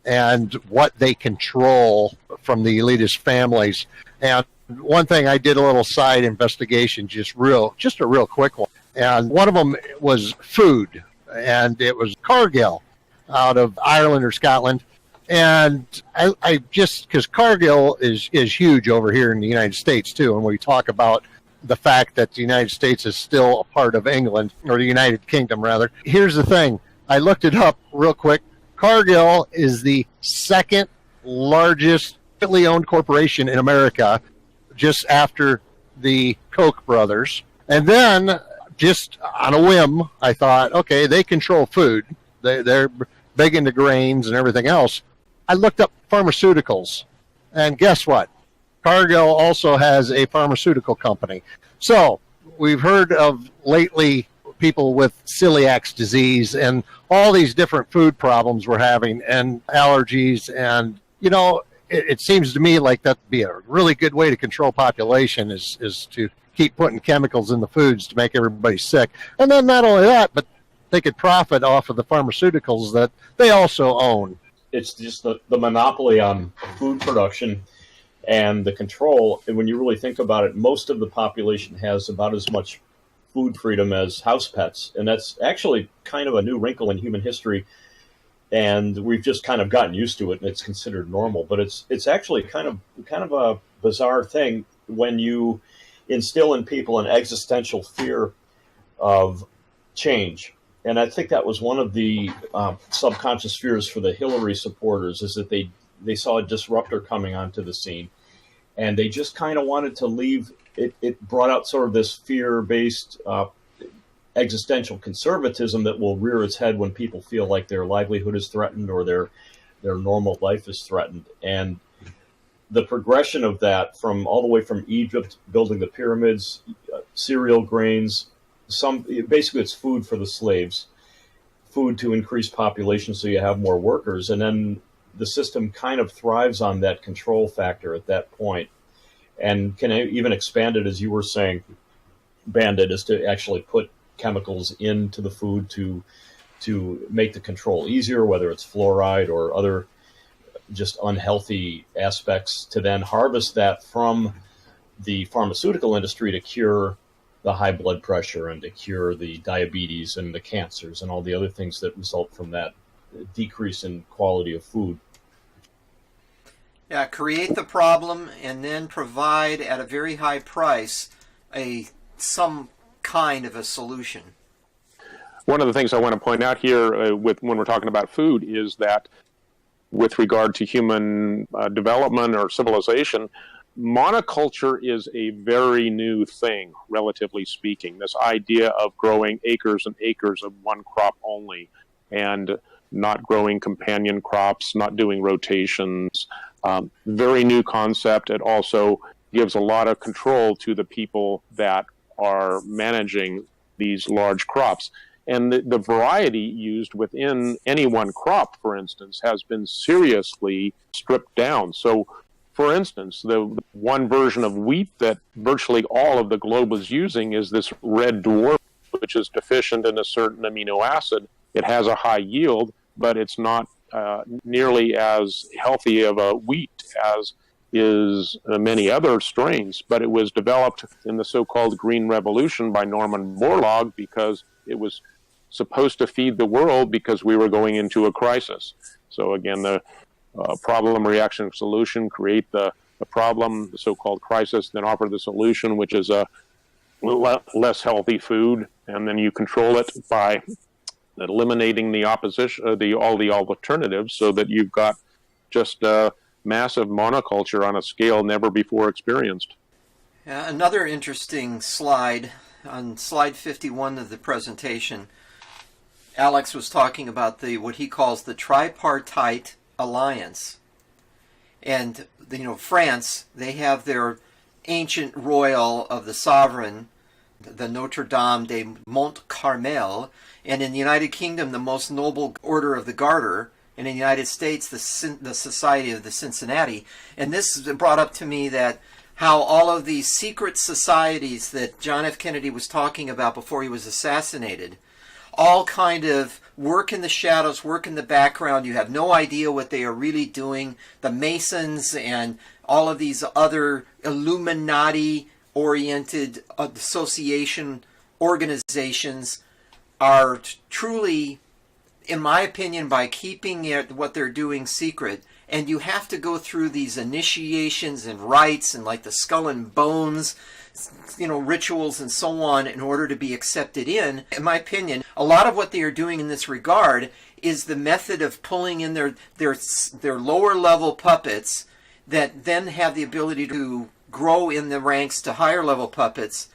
and what they control from the elitist families. And one thing, I did a little side investigation, just a real quick one. And one of them was food, and it was Cargill out of Ireland or Scotland. And I just, because Cargill is huge over here in the United States too, and we talk about the fact that the United States is still a part of England, or the United Kingdom rather. Here's the thing, I looked it up real quick. Cargill is the second largest privately owned corporation in America, just after the Koch brothers. And then, just on a whim, I thought, okay, they control food. They're big into grains and everything else. I looked up pharmaceuticals, and guess what? Cargill also has a pharmaceutical company. So we've heard of lately people with celiac disease and all these different food problems we're having, and allergies, and it seems to me like that'd be a really good way to control population is to keep putting chemicals in the foods to make everybody sick. And then not only that, but they could profit off of the pharmaceuticals that they also own. It's just the monopoly on food production and the control. And when you really think about it, most of the population has about as much food freedom as house pets. And that's actually kind of a new wrinkle in human history. And we've just kind of gotten used to it, and it's considered normal. But it's actually kind of a bizarre thing when you instill in people an existential fear of change. And I think that was one of the subconscious fears for the Hillary supporters, is that they saw a disruptor coming onto the scene, and they just kind of wanted to leave. It brought out sort of this fear-based existential conservatism that will rear its head when people feel like their livelihood is threatened or their normal life is threatened. And the progression of that from all the way from Egypt, building the pyramids, cereal grains, basically it's food for the slaves, food to increase population so you have more workers. And then the system kind of thrives on that control factor at that point, and can even expand it, as you were saying, Bandit, is to actually put chemicals into the food to make the control easier, whether it's fluoride or other just unhealthy aspects, to then harvest that from the pharmaceutical industry to cure the high blood pressure and to cure the diabetes and the cancers and all the other things that result from that decrease in quality of food. Yeah, create the problem and then provide at a very high price some kind of a solution. One of the things I want to point out here when we're talking about food is that with regard to human development or civilization, monoculture is a very new thing, relatively speaking. This idea of growing acres and acres of one crop only and not growing companion crops, not doing rotations, very new concept. It also gives a lot of control to the people that are managing these large crops. And the variety used within any one crop, for instance, has been seriously stripped down. So, for instance, the one version of wheat that virtually all of the globe is using is this red dwarf, which is deficient in a certain amino acid. It has a high yield, but it's not nearly as healthy of a wheat as is many other strains. But it was developed in the so-called Green Revolution by Norman Borlaug because it was supposed to feed the world because we were going into a crisis. So again, the problem, reaction, solution, create the problem, the so-called crisis, then offer the solution, which is a less healthy food, and then you control it by eliminating the opposition, all the alternatives, so that you've got just a massive monoculture on a scale never before experienced. Another interesting slide, on slide 51 of the presentation, Alex was talking about what he calls the tripartite alliance. And France, they have their ancient royal of the sovereign, the Notre Dame de Mont Carmel, and in the United Kingdom, the most noble order of the Garter, and in the United States, the Society of the Cincinnati. And this brought up to me that how all of these secret societies that John F. Kennedy was talking about before he was assassinated all kind of work in the shadows, work in the background. You have no idea what they are really doing. The Masons and all of these other Illuminati-oriented association organizations are truly, in my opinion, by keeping what they're doing secret. And you have to go through these initiations and rites and like the skull and bones, rituals and so on in order to be accepted in. In my opinion, a lot of what they are doing in this regard is the method of pulling in their lower level puppets that then have the ability to grow in the ranks to higher level puppets,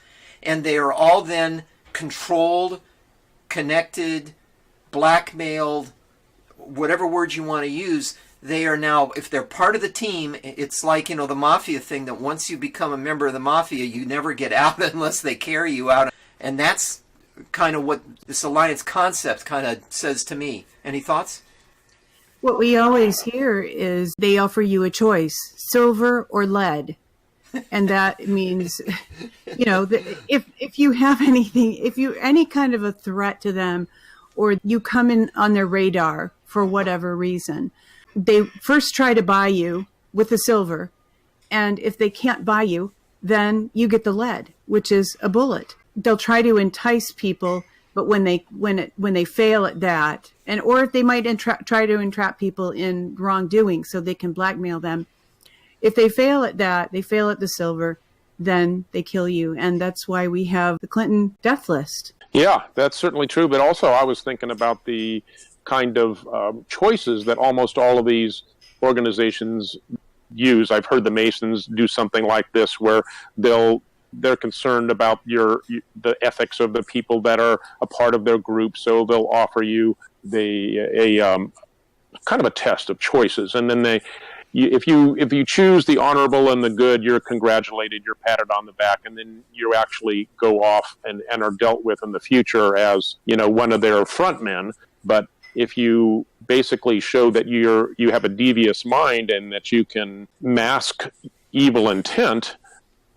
and they are all then controlled, connected, blackmailed, whatever word you want to use. They are now, if they're part of the team, it's like, the mafia thing, that once you become a member of the mafia, you never get out unless they carry you out. And that's kind of what this alliance concept kind of says to me. Any thoughts? What we always hear is they offer you a choice, silver or lead. And that means, if you have anything, if you're any kind of a threat to them, or you come in on their radar for whatever reason, they first try to buy you with the silver, and if they can't buy you, then you get the lead, which is a bullet. They'll try to entice people, but when they fail at that, or if they might try to entrap people in wrongdoing so they can blackmail them. If they fail at that, they fail at the silver, then they kill you, and that's why we have the Clinton death list. Yeah, that's certainly true. But also, I was thinking about the kind of choices that almost all of these organizations use. I've heard the Masons do something like this, where they'll they're concerned about the ethics of the people that are a part of their group, so they'll offer you a kind of a test of choices, and then if you choose the honorable and the good, you're congratulated, you're patted on the back, and then you actually go off and are dealt with in the future as, one of their front men. But if you basically show that you have a devious mind and that you can mask evil intent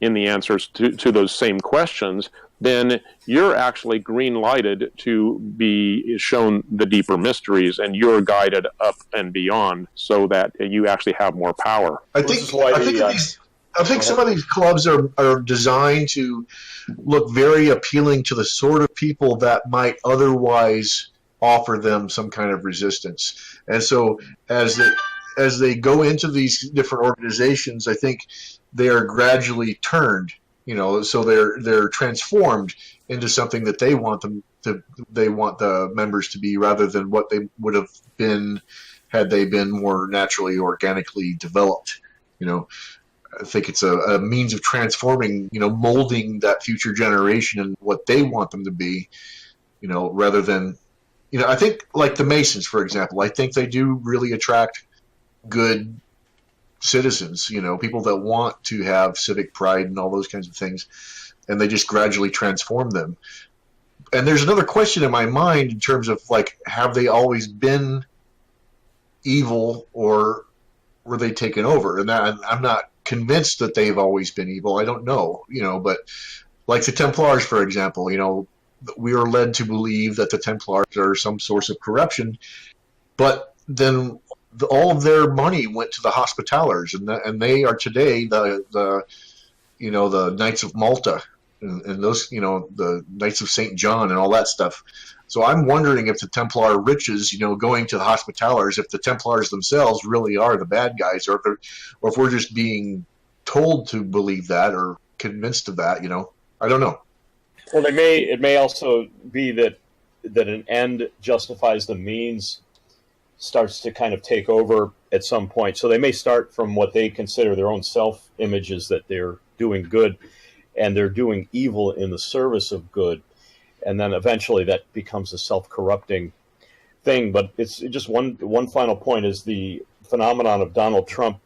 in the answers to those same questions, then you're actually green-lighted to be shown the deeper mysteries, and you're guided up and beyond so that you actually have more power. I think some of these clubs are designed to look very appealing to the sort of people that might otherwise offer them some kind of resistance. And so as they go into these different organizations, I think they are gradually turned. So they're transformed into something that they want the members to be, rather than what they would have been had they been more naturally, organically developed. I think it's a means of transforming, molding that future generation and what they want them to be, rather than, I think like the Masons, for example, I think they do really attract good citizens, people that want to have civic pride and all those kinds of things, and they just gradually transform them. And there's another question in my mind in terms of, like, have they always been evil, or were they taken over? And I'm not convinced that they've always been evil. I don't know, but like the Templars, for example, we are led to believe that the Templars are some source of corruption, but then all of their money went to the Hospitallers, and they are today the Knights of Malta, and those, the Knights of St. John and all that stuff. So I'm wondering if the Templar riches, going to the Hospitallers, if the Templars themselves really are the bad guys, or if we're just being told to believe that or convinced of that. I don't know. Well, it may also be that an end justifies the means starts to kind of take over at some point. So they may start from what they consider their own self-images, that they're doing good and they're doing evil in the service of good. And then eventually that becomes a self-corrupting thing. But it's just one final point is the phenomenon of Donald Trump.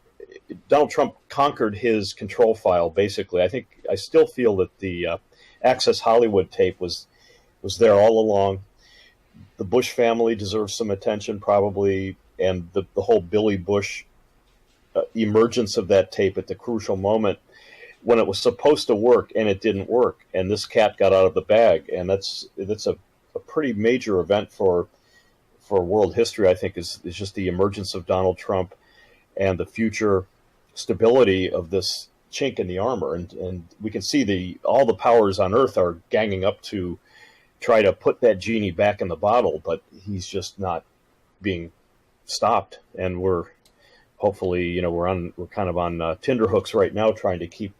Donald Trump conquered his control file, basically. I still feel that the Access Hollywood tape was there all along. The Bush family deserves some attention, probably, and the whole Billy Bush emergence of that tape at the crucial moment when it was supposed to work and it didn't work, and this cat got out of the bag. And that's a pretty major event for world history, I think, is just the emergence of Donald Trump and the future stability of this chink in the armor. And we can see all the powers on Earth are ganging up to try to put that genie back in the bottle, but he's just not being stopped. And we're hopefully, we're kind of on tinderhooks right now, trying to keep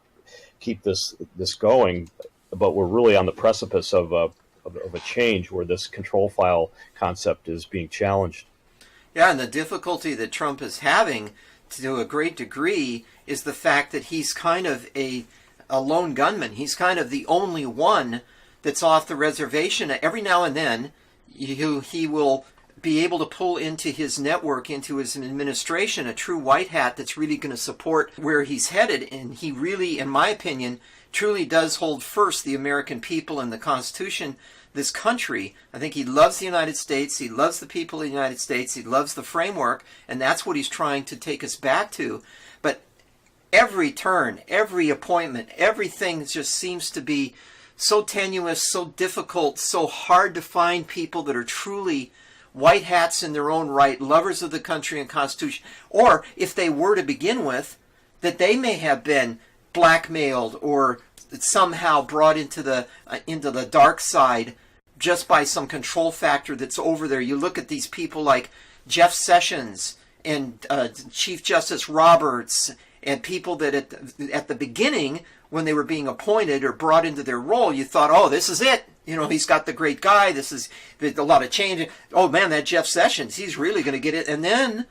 this going, but we're really on the precipice of a change where this control file concept is being challenged. Yeah, and the difficulty that Trump is having, to a great degree, is the fact that he's kind of a lone gunman. He's kind of the only one that's off the reservation. Every now and then, he will be able to pull into his network, into his administration, a true white hat that's really going to support where he's headed. And he really, in my opinion, truly does hold first the American people and the Constitution, this country. I think he loves the United States. He loves the people of the United States. He loves the framework, and that's what he's trying to take us back to. But every turn, every appointment, everything just seems to be so tenuous, so difficult, so hard to find people that are truly white hats in their own right, lovers of the country and Constitution, or if they were to begin with, that they may have been blackmailed or somehow brought into the dark side just by some control factor that's over there. You look at these people like Jeff Sessions and Chief Justice Roberts, and people that at the beginning, when they were being appointed or brought into their role, you thought, oh, this is it. He's got the great guy. This is a lot of change. Oh, man, that Jeff Sessions, he's really going to get it. And then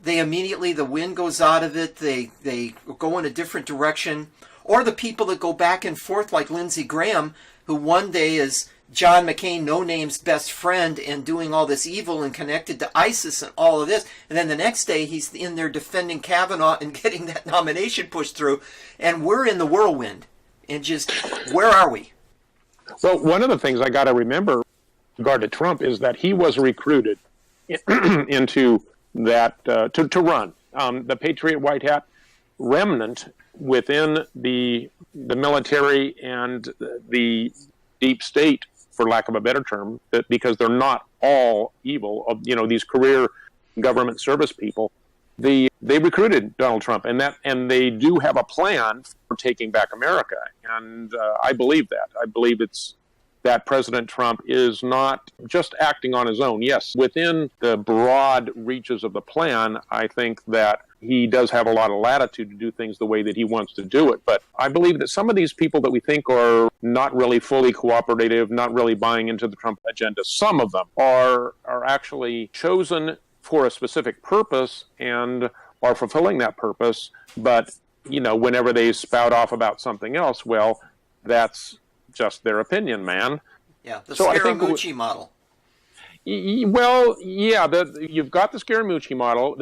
they immediately, the wind goes out of it. They go in a different direction. or the people that go back and forth like Lindsey Graham, who one day is John McCain, No Name's best friend, and doing all this evil and connected to ISIS and all of this. And then the next day he's in there defending Kavanaugh and getting that nomination pushed through. And we're in the whirlwind. And just, where are we? Well, one of the things I got to remember regarding Trump is that he was recruited into that to run. The Patriot White Hat remnant within the military and the deep state, for lack of a better term, because they're not all evil. These career government service people, they recruited Donald Trump, and they do have a plan for taking back America, and I believe that. I believe it's that President Trump is not just acting on his own. Yes, within the broad reaches of the plan, I think that he does have a lot of latitude to do things the way that he wants to do it. But I believe that some of these people that we think are not really fully cooperative, not really buying into the Trump agenda, some of them are actually chosen for a specific purpose and are fulfilling that purpose. But, whenever they spout off about something else, well, that's just their opinion, man. Yeah, the So Scaramucci model. Well, yeah, you've got the Scaramucci model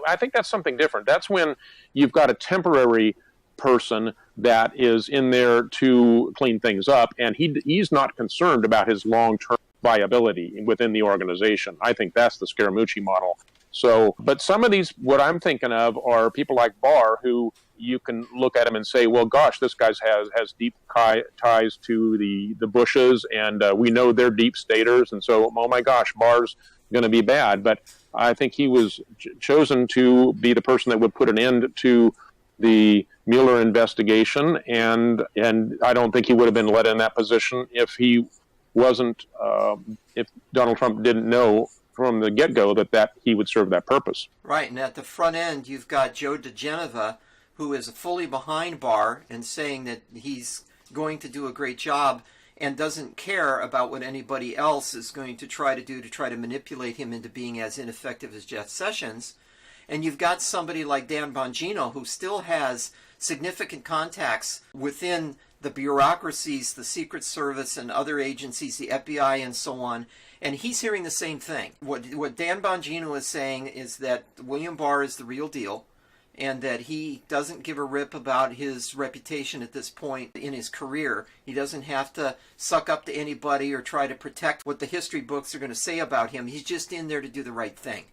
I think that's something different. That's when you've got a temporary person that is in there to clean things up, and he's not concerned about his long-term viability within the organization. I think that's the Scaramucci model. So, but some of these, what I'm thinking of, are people like Barr, who you can look at him and say, well, gosh, this guy has deep ties to the Bushes, and we know they're deep staters, and so, oh my gosh, Barr's going to be bad. But I think he was chosen to be the person that would put an end to the Mueller investigation, and I don't think he would have been let in that position if he wasn't, if Donald Trump didn't know from the get-go that he would serve that purpose. Right, and at the front end, you've got Joe DeGeneva, who is fully behind Barr and saying that he's going to do a great job and doesn't care about what anybody else is going to try to do to try to manipulate him into being as ineffective as Jeff Sessions. And you've got somebody like Dan Bongino, who still has significant contacts within the bureaucracies, the Secret Service and other agencies, the FBI and so on, and he's hearing the same thing. What Dan Bongino is saying is that William Barr is the real deal, and that he doesn't give a rip about his reputation at this point in his career. He doesn't have to suck up to anybody or try to protect what the history books are going to say about him. He's just in there to do the right thing.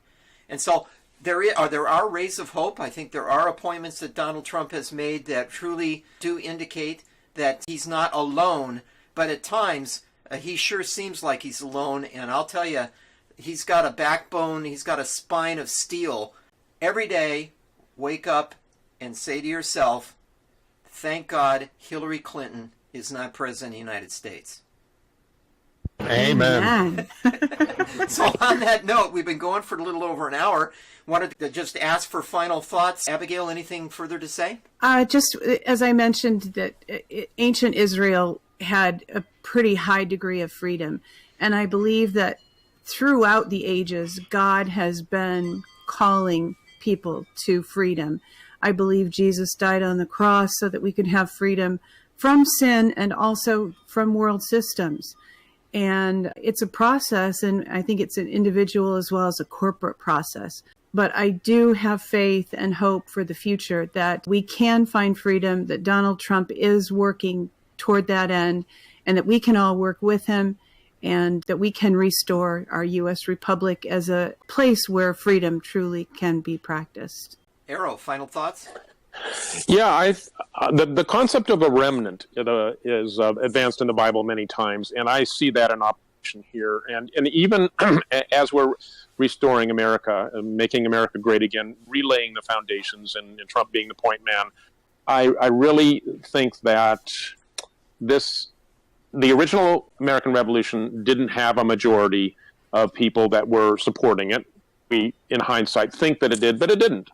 And so there are rays of hope. I think there are appointments that Donald Trump has made that truly do indicate that he's not alone, but at times he sure seems like he's alone, and I'll tell you, he's got a backbone, he's got a spine of steel. Every day, wake up and say to yourself, thank God Hillary Clinton is not president of the United States. Amen. So on that note, we've been going for a little over an hour. Wanted to just ask for final thoughts. Abigail, anything further to say? Just as I mentioned, that ancient Israel had a pretty high degree of freedom. And I believe that throughout the ages, God has been calling people to freedom. I believe Jesus died on the cross so that we could have freedom from sin and also from world systems. And it's a process, and I think it's an individual as well as a corporate process. But I do have faith and hope for the future that we can find freedom, that Donald Trump is working toward that end, and that we can all work with him, and that we can restore our U.S. Republic as a place where freedom truly can be practiced. Arrow, final thoughts? Yeah, the concept of a remnant is advanced in the Bible many times, and I see that in operation here. And even as we're restoring America, making America great again, relaying the foundations, and Trump being the point man, I really think that the original American Revolution didn't have a majority of people that were supporting it. We, in hindsight, think that it did, but it didn't.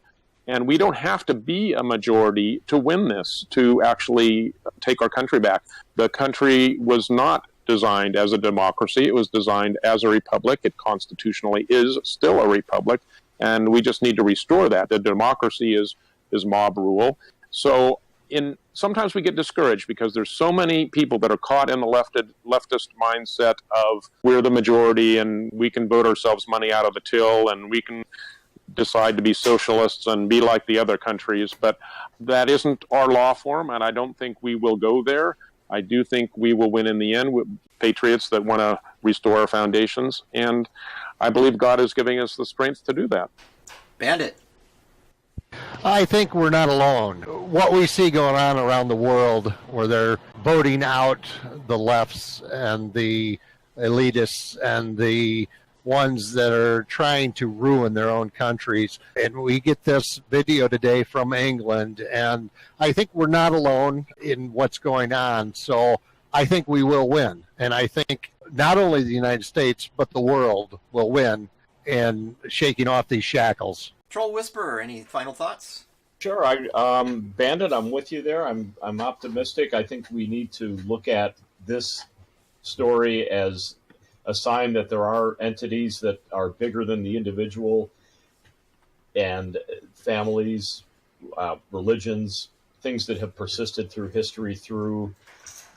And we don't have to be a majority to win this, to actually take our country back. The country was not designed as a democracy. It was designed as a republic. It constitutionally is still a republic, and we just need to restore that. The democracy is mob rule. So sometimes we get discouraged because there's so many people that are caught in the leftist mindset of we're the majority and we can vote ourselves money out of the till and we can decide to be socialists and be like the other countries. But that isn't our law form, and I don't think we will go there. I do think we will win in the end with patriots that want to restore our foundations, and I believe God is giving us the strength to do that. Bandit. I think we're not alone. What we see going on around the world, where they're voting out the lefts and the elitists and the ones that are trying to ruin their own countries. And we get this video today from England, and I think we're not alone in what's going on. So I think we will win. And I think not only the United States, but the world will win in shaking off these shackles. Troll Whisperer, any final thoughts? Sure. Bandit, I'm with you there. I'm optimistic. I think we need to look at this story as a sign that there are entities that are bigger than the individual, and families, religions, things that have persisted through history, through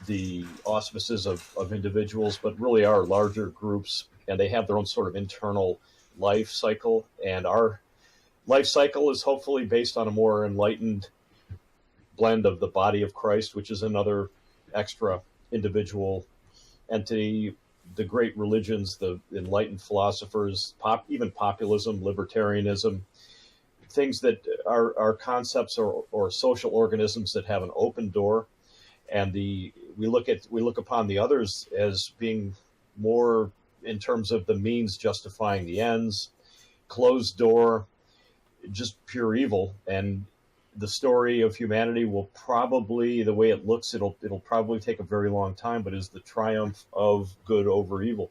the auspices of individuals, but really are larger groups, and they have their own sort of internal life cycle. And our life cycle is hopefully based on a more enlightened blend of the body of Christ, which is another extra individual entity, the great religions, the enlightened philosophers, even populism, libertarianism, things that are concepts or social organisms that have an open door. And we look upon the others as being more in terms of the means justifying the ends, closed door, just pure evil. And the story of humanity will probably, the way it looks, it'll probably take a very long time, but is the triumph of good over evil.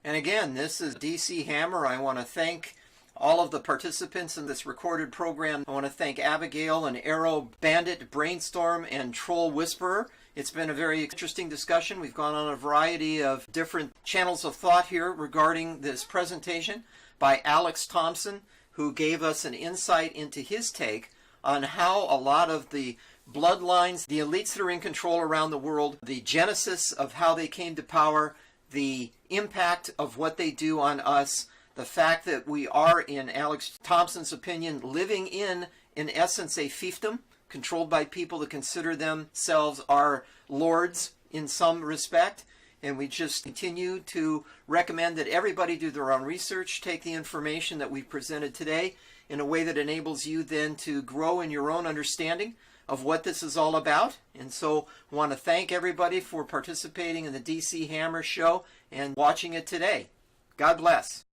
And again, this is DC Hammer. I want to thank all of the participants in this recorded program. I want to thank Abigail and Arrow, Bandit, Brainstorm, and Troll Whisperer. It's been a very interesting discussion. We've gone on a variety of different channels of thought here regarding this presentation by Alex Thompson, who gave us an insight into his take on how a lot of the bloodlines, the elites that are in control around the world, the genesis of how they came to power, the impact of what they do on us, the fact that we are, in Alex Thompson's opinion, living in essence, a fiefdom controlled by people that consider themselves our lords in some respect. And we just continue to recommend that everybody do their own research, take the information that we've presented today in a way that enables you then to grow in your own understanding of what this is all about. And so I want to thank everybody for participating in the DC Hammer show and watching it today. God bless.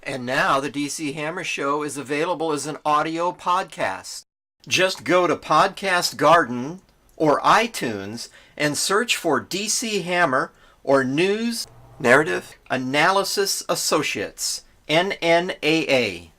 And now the DC Hammer show is available as an audio podcast. Just go to Podcast Garden or iTunes and search for DC Hammer or News Narrative Analysis Associates, NNAA.